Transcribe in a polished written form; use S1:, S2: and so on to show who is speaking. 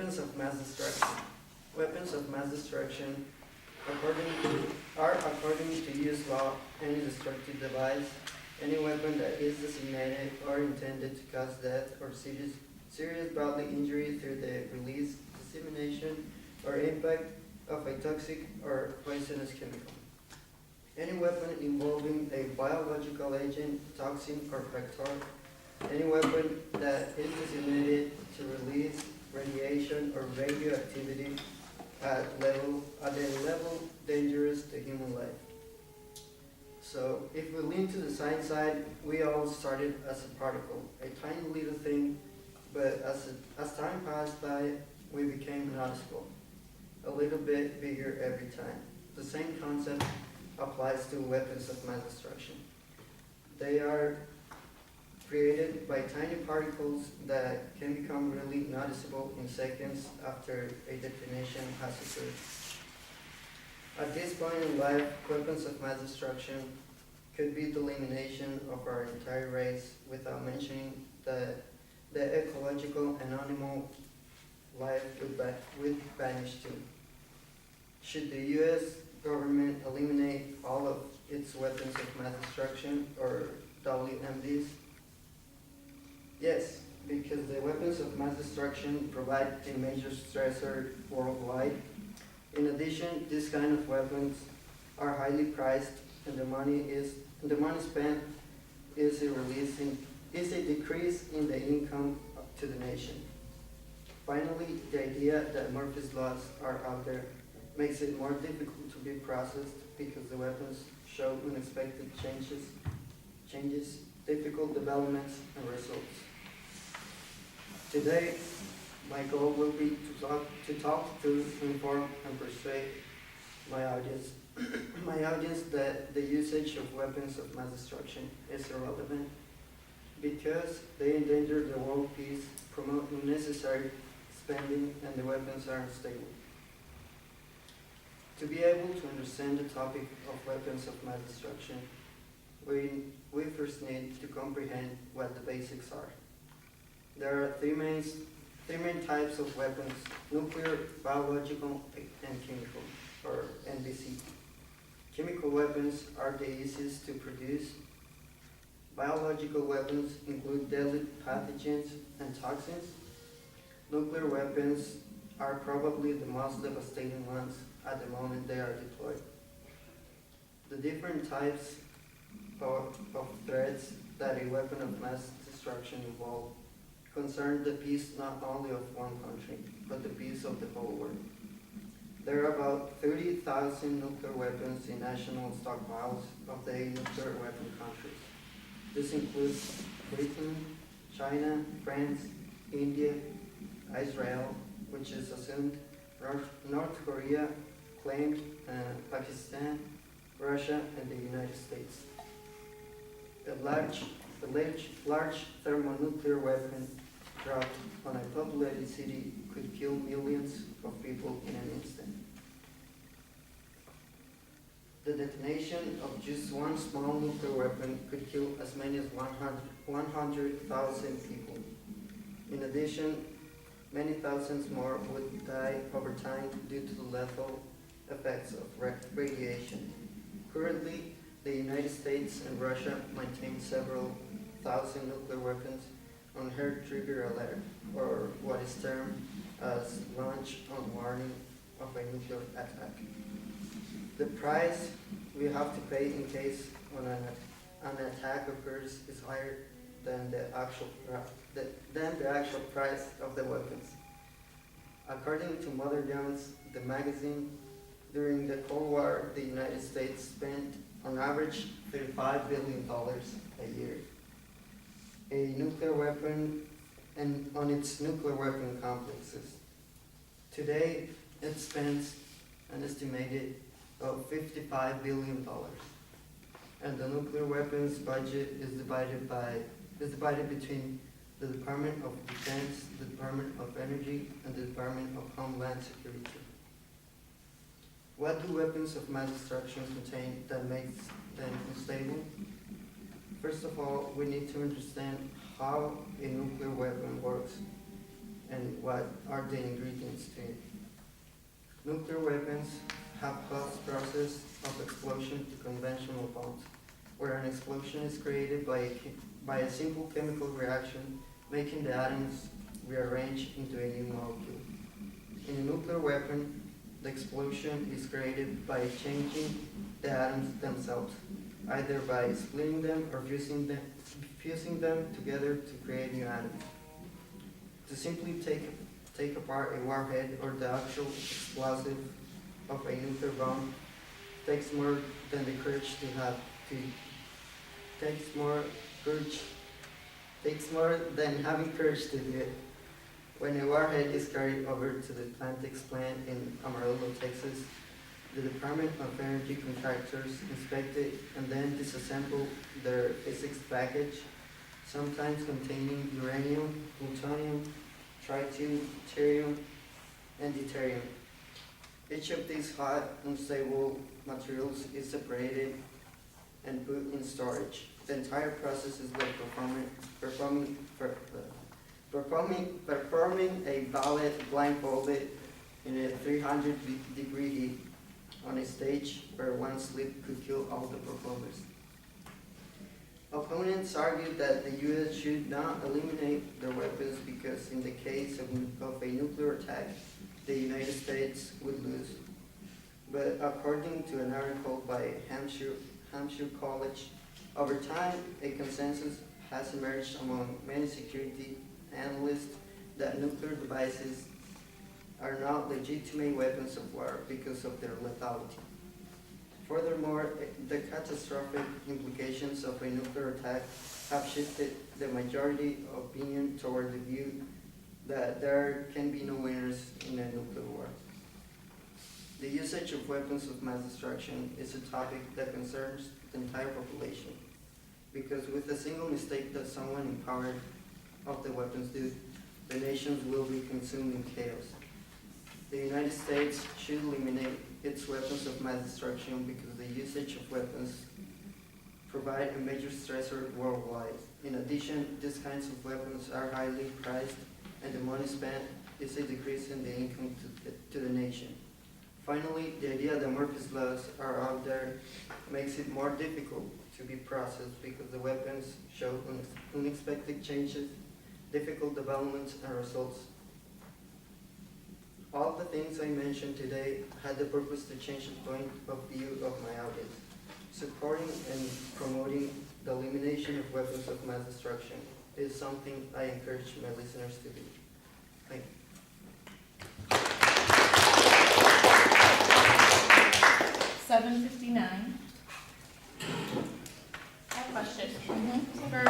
S1: Weapons of mass destruction. Weapons of mass destruction according to U.S. law, any destructive device, any weapon that is designated or intended to cause death or serious bodily injury through the release, dissemination, or impact of a toxic or poisonous chemical. Any weapon involving a biological agent, toxin, or factor. Any weapon that is designated to release radiation or radioactivity at a level dangerous to human life. So if we lean to the science side, we all started as a particle, a tiny little thing, but as time passed by, we became noticeable, a little bit bigger every time. The same concept applies to weapons of mass destruction. They are created by tiny particles that can become really noticeable in seconds after a detonation has occurred. At this point in life, weapons of mass destruction could be the elimination of our entire race without mentioning that the ecological and animal life would vanish too. Should the U.S. government eliminate all of its weapons of mass destruction, or WMDs? Yes, because the weapons of mass destruction provide a major stressor worldwide. In addition, these kind of weapons are highly priced, and the money spent is a decrease in the income to the nation. Finally, the idea that Murphy's laws are out there makes it more difficult to be processed because the weapons show unexpected changes, difficult developments, and results. Today, my goal will be to talk to inform and persuade my audience that the usage of weapons of mass destruction is irrelevant because they endanger the world peace, promote unnecessary spending, and the weapons are unstable. To be able to understand the topic of weapons of mass destruction, we first need to comprehend what the basics are. There are three main types of weapons: nuclear, biological, and chemical, or NBC. Chemical weapons are the easiest to produce. Biological weapons include deadly pathogens and toxins. Nuclear weapons are probably the most devastating ones at the moment they are deployed. The different types of threats that a weapon of mass destruction involve concern the peace not only of one country, but the peace of the whole world. There are about 30,000 nuclear weapons in national stockpiles of the nuclear weapon countries. This includes Britain, China, France, India, Israel, which is assumed, North Korea, claimed, Pakistan, Russia, and the United States. A large thermonuclear weapon dropped on a populated city could kill millions of people in an instant. The detonation of just one small nuclear weapon could kill as many as 100,000 people. In addition, many thousands more would die over time due to the lethal effects of radiation. Currently, the United States and Russia maintain several thousand nuclear weapons on hair trigger alert, or what is termed as launch on warning of a nuclear attack. The price we have to pay in case when an attack occurs is higher than the actual price of the weapons. According to Mother Jones, the magazine, during the Cold War, the United States spent on average $35 billion a year. A nuclear weapon and on its nuclear weapon complexes. Today, it spends an estimated of $55 billion. And the nuclear weapons budget is divided between the Department of Defense, the Department of Energy, and the Department of Homeland Security. What do weapons of mass destruction contain that makes them unstable? First of all, we need to understand how a nuclear weapon works. and what are the ingredients to it. Nuclear weapons have caused process of explosion to conventional bombs, where an explosion is created by a simple chemical reaction, making the atoms rearrange into a new molecule. In a nuclear weapon, the explosion is created by changing the atoms themselves, either by splitting them or fusing them together to create new atoms. To simply take apart a warhead or the actual explosive of a nuclear bomb takes more than the courage to have to takes more than having courage to do it. When a warhead is carried over to the Plantex plant in Amarillo, Texas, the Department of Energy contractors inspect it and then disassemble their physics package, sometimes containing uranium, plutonium, tritium, deuterium, and deuterium. Each of these hot, unstable materials is separated and put in storage. The entire process is like performing a ballet blindfolded in a 300-degree heat on a stage where one slip could kill all the performers. Opponents argued that the U.S. should not eliminate their weapons because in the case of a nuclear attack, the United States would lose. But according to an article by Hampshire College, over time, a consensus has emerged among many security analysts that nuclear devices are not legitimate weapons of war because of their lethality. Furthermore, the catastrophic implications of a nuclear attack have shifted the majority opinion toward the view that there can be no winners in a nuclear war. The usage of weapons of mass destruction is a topic that concerns the entire population, because with a single mistake that someone in power of the weapons do, the nations will be consumed in chaos. The United States should eliminate its weapons of mass destruction because the usage of weapons provide a major stressor worldwide. In addition, these kinds of weapons are highly priced, and the money spent is a decrease in the income to the nation. Finally, the idea that Murphy's laws are out there makes it more difficult to be processed because the weapons show unexpected changes, difficult developments, and results. All the things I mentioned today had the purpose to change the point of view of my audience. Supporting and promoting the elimination of weapons of mass destruction is something I encourage my listeners to do. Thank you.
S2: 7:59. I have a question. For